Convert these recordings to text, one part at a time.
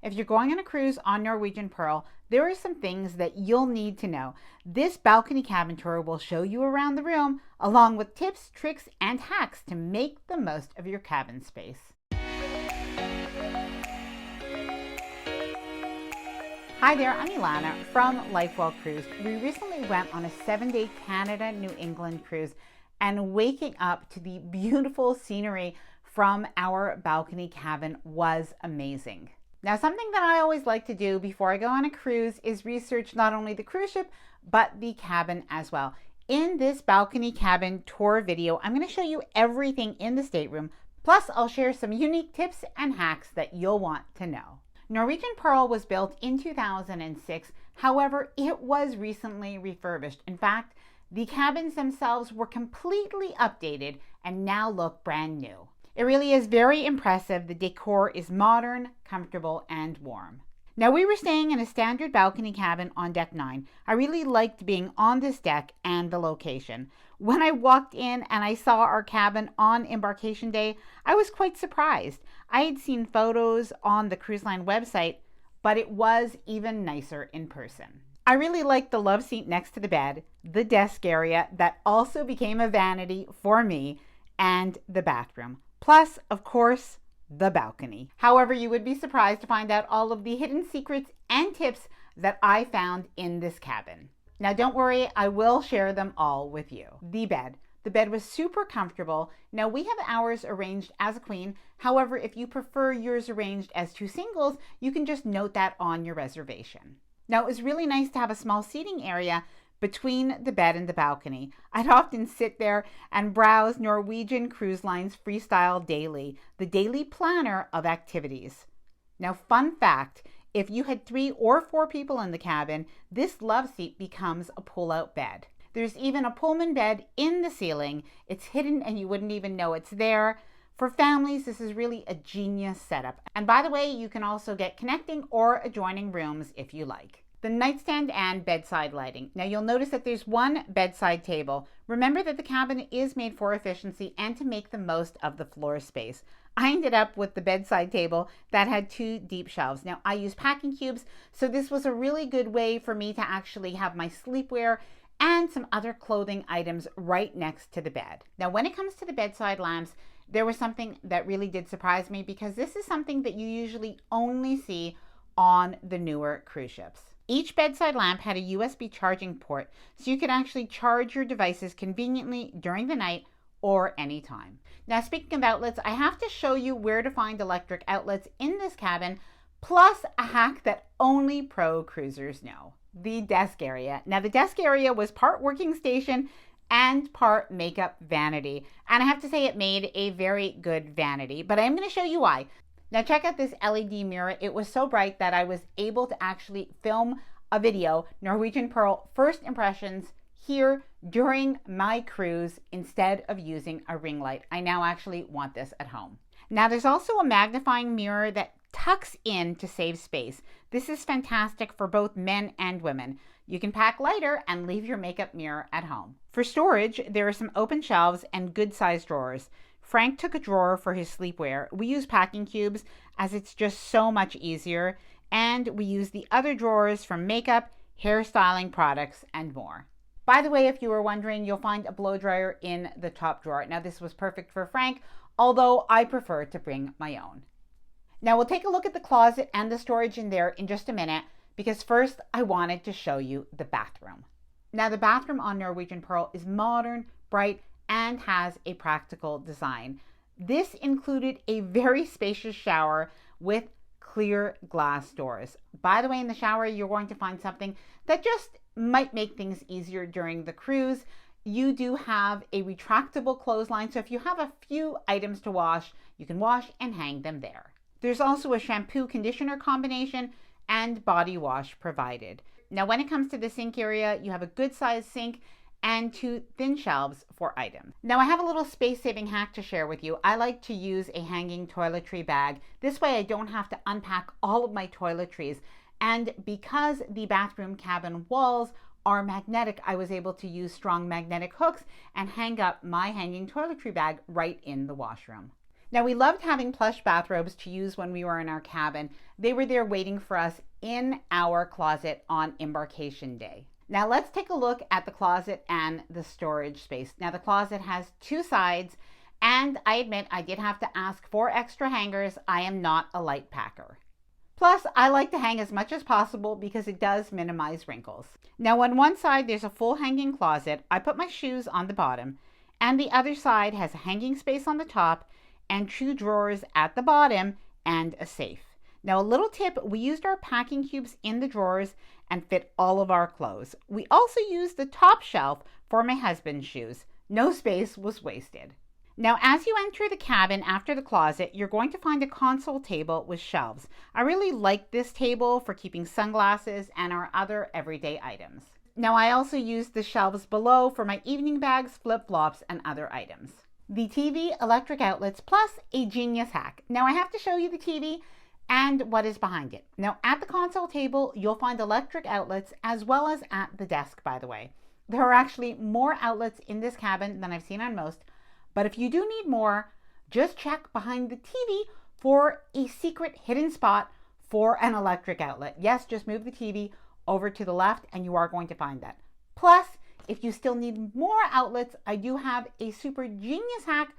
If you're going on a cruise on Norwegian Pearl, there are some things that you'll need to know. This balcony cabin tour will show you around the room, along with tips, tricks, and hacks to make the most of your cabin space. Hi there, I'm Ilana from Lifewell Cruise. We recently went on a 7-day Canada-New England cruise, and waking up to the beautiful scenery from our balcony cabin was amazing. Now, something that I always like to do before I go on a cruise is research not only the cruise ship, but the cabin as well. In this balcony cabin tour video, I'm going to show you everything in the stateroom. Plus, I'll share some unique tips and hacks that you'll want to know. Norwegian Pearl was built in 2006. However, it was recently refurbished. In fact, the cabins themselves were completely updated and now look brand new. It really is very impressive. The decor is modern, comfortable, and warm. Now, we were staying in a standard balcony cabin on deck 9. I really liked being on this deck and the location. When I walked in and I saw our cabin on embarkation day, I was quite surprised. I had seen photos on the cruise line website, but it was even nicer in person. I really liked the love seat next to the bed, the desk area that also became a vanity for me, and the bathroom. Plus, of course, the balcony. However, you would be surprised to find out all of the hidden secrets and tips that I found in this cabin. Now, don't worry, I will share them all with you. The bed. The bed was super comfortable. Now, we have ours arranged as a queen. However, if you prefer yours arranged as two singles, you can just note that on your reservation. Now, it was really nice to have a small seating area between the bed and the balcony. I'd often sit there and browse Norwegian Cruise Line's Freestyle Daily, the daily planner of activities. Now, fun fact, if you had 3 or 4 people in the cabin, this love seat becomes a pull-out bed. There's even a Pullman bed in the ceiling. It's hidden and you wouldn't even know it's there. For families, this is really a genius setup. And by the way, you can also get connecting or adjoining rooms if you like. The nightstand and bedside lighting. Now, you'll notice that there's one bedside table. Remember that the cabin is made for efficiency and to make the most of the floor space. I ended up with the bedside table that had 2 deep shelves. Now, I use packing cubes, so this was a really good way for me to actually have my sleepwear and some other clothing items right next to the bed. Now, when it comes to the bedside lamps, there was something that really did surprise me, because this is something that you usually only see on the newer cruise ships. Each bedside lamp had a USB charging port, so you could actually charge your devices conveniently during the night or anytime. Now, speaking of outlets, I have to show you where to find electric outlets in this cabin, plus a hack that only pro cruisers know: the desk area. Now, the desk area was part working station and part makeup vanity. And I have to say, it made a very good vanity, but I am going to show you why. Now, check out this LED mirror. It was so bright that I was able to actually film a video, Norwegian Pearl First Impressions, here during my cruise instead of using a ring light. I now actually want this at home. Now, there's also a magnifying mirror that tucks in to save space. This is fantastic for both men and women. You can pack lighter and leave your makeup mirror at home. For storage, there are some open shelves and good-sized drawers. Frank took a drawer for his sleepwear. We use packing cubes as it's just so much easier. And we use the other drawers for makeup, hairstyling products, and more. By the way, if you were wondering, you'll find a blow dryer in the top drawer. Now, this was perfect for Frank, although I prefer to bring my own. Now, we'll take a look at the closet and the storage in there in just a minute, because first I wanted to show you the bathroom. Now, the bathroom on Norwegian Pearl is modern, bright, and has a practical design. This included a very spacious shower with clear glass doors. By the way, in the shower, you're going to find something that just might make things easier during the cruise. You do have a retractable clothesline, so if you have a few items to wash, you can wash and hang them there. There's also a shampoo conditioner combination and body wash provided. Now, when it comes to the sink area, you have a good sized sink and 2 thin shelves for items. Now, I have a little space-saving hack to share with you. I like to use a hanging toiletry bag. This way I don't have to unpack all of my toiletries. And because the bathroom cabin walls are magnetic, I was able to use strong magnetic hooks and hang up my hanging toiletry bag right in the washroom. Now, we loved having plush bathrobes to use when we were in our cabin. They were there waiting for us in our closet on embarkation day. Now let's take a look at the closet and the storage space. Now the closet has two sides, and I admit I did have to ask for extra hangers. I am not a light packer. Plus, I like to hang as much as possible because it does minimize wrinkles. Now on one side, there's a full hanging closet. I put my shoes on the bottom, and the other side has a hanging space on the top and two drawers at the bottom and a safe. Now a little tip, we used our packing cubes in the drawers and fit all of our clothes. We also used the top shelf for my husband's shoes. No space was wasted. Now as you enter the cabin after the closet, you're going to find a console table with shelves. I really like this table for keeping sunglasses and our other everyday items. Now I also used the shelves below for my evening bags, flip-flops, and other items. The TV, electric outlets, plus a genius hack. Now I have to show you the TV and what is behind it. Now at the console table, you'll find electric outlets as well as at the desk, by the way. There are actually more outlets in this cabin than I've seen on most, but if you do need more, just check behind the TV for a secret hidden spot for an electric outlet. Yes, just move the TV over to the left and you are going to find that. Plus, if you still need more outlets, I do have a super genius hack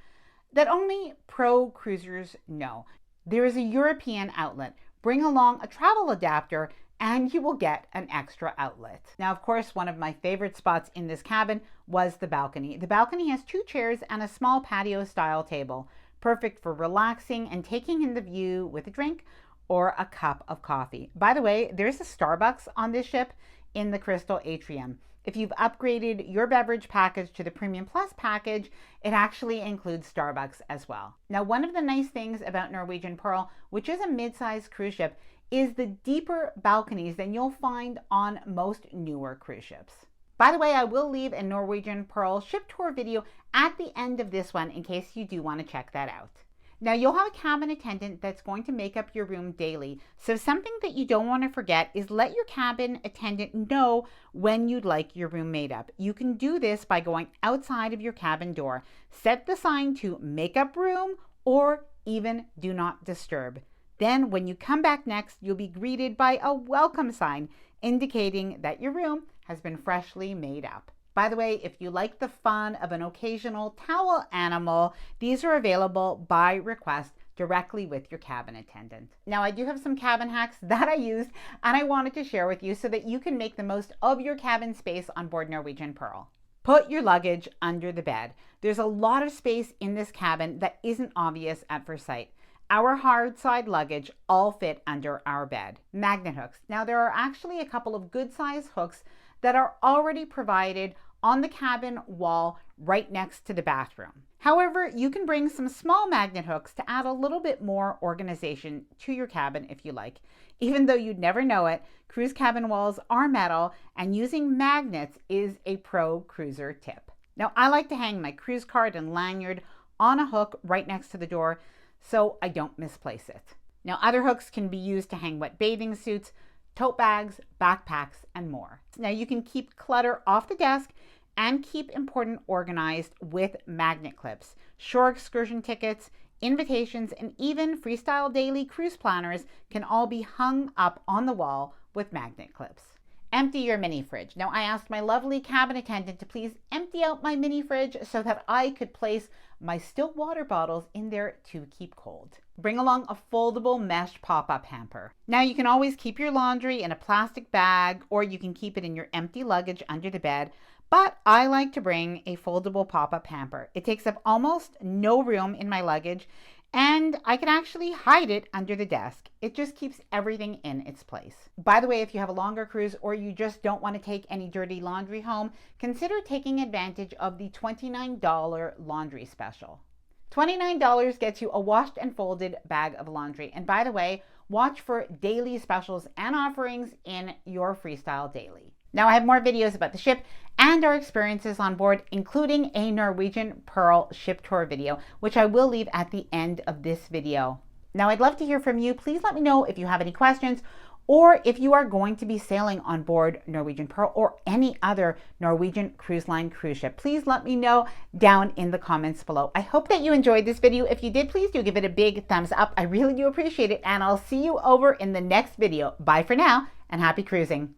that only pro cruisers know. There is a European outlet. Bring along a travel adapter and you will get an extra outlet. Now, of course, one of my favorite spots in this cabin was the balcony. The balcony has two chairs and a small patio style table, perfect for relaxing and taking in the view with a drink or a cup of coffee. By the way, there's a Starbucks on this ship in the Crystal Atrium. If you've upgraded your beverage package to the Premium Plus package, it actually includes Starbucks as well. Now, one of the nice things about Norwegian Pearl, which is a mid-sized cruise ship, is the deeper balconies than you'll find on most newer cruise ships. By the way, I will leave a Norwegian Pearl ship tour video at the end of this one in case you do want to check that out. Now, you'll have a cabin attendant that's going to make up your room daily. So something that you don't want to forget is let your cabin attendant know when you'd like your room made up. You can do this by going outside of your cabin door. Set the sign to make up room or even do not disturb. Then when you come back next, you'll be greeted by a welcome sign indicating that your room has been freshly made up. By the way, if you like the fun of an occasional towel animal, these are available by request directly with your cabin attendant. Now, I do have some cabin hacks that I used and I wanted to share with you so that you can make the most of your cabin space on board Norwegian Pearl. Put your luggage under the bed. There's a lot of space in this cabin that isn't obvious at first sight. Our hard side luggage all fit under our bed. Magnet hooks. Now, there are actually a couple of good size hooks that are already provided on the cabin wall right next to the bathroom. However, you can bring some small magnet hooks to add a little bit more organization to your cabin if you like. Even though you'd never know it, cruise cabin walls are metal and using magnets is a pro cruiser tip. Now, I like to hang my cruise card and lanyard on a hook right next to the door so I don't misplace it. Now, other hooks can be used to hang wet bathing suits, tote bags, backpacks, and more. Now you can keep clutter off the desk and keep important organized with magnet clips. Shore excursion tickets, invitations, and even Freestyle Daily cruise planners can all be hung up on the wall with magnet clips. Empty your mini fridge. Now I asked my lovely cabin attendant to please empty out my mini fridge so that I could place my still water bottles in there to keep cold. Bring along a foldable mesh pop-up hamper. Now you can always keep your laundry in a plastic bag or you can keep it in your empty luggage under the bed, but I like to bring a foldable pop-up hamper. It takes up almost no room in my luggage and I can actually hide it under the desk. It just keeps everything in its place. By the way, if you have a longer cruise or you just don't want to take any dirty laundry home, consider taking advantage of the $29 laundry special. $29 gets you a washed and folded bag of laundry. And by the way, watch for daily specials and offerings in your Freestyle Daily. Now I have more videos about the ship and our experiences on board, including a Norwegian Pearl ship tour video, which I will leave at the end of this video. Now I'd love to hear from you. Please let me know if you have any questions or if you are going to be sailing on board Norwegian Pearl or any other Norwegian Cruise Line cruise ship. Please let me know down in the comments below. I hope that you enjoyed this video. If you did, please do give it a big thumbs up. I really do appreciate it, and I'll see you over in the next video. Bye for now, and happy cruising.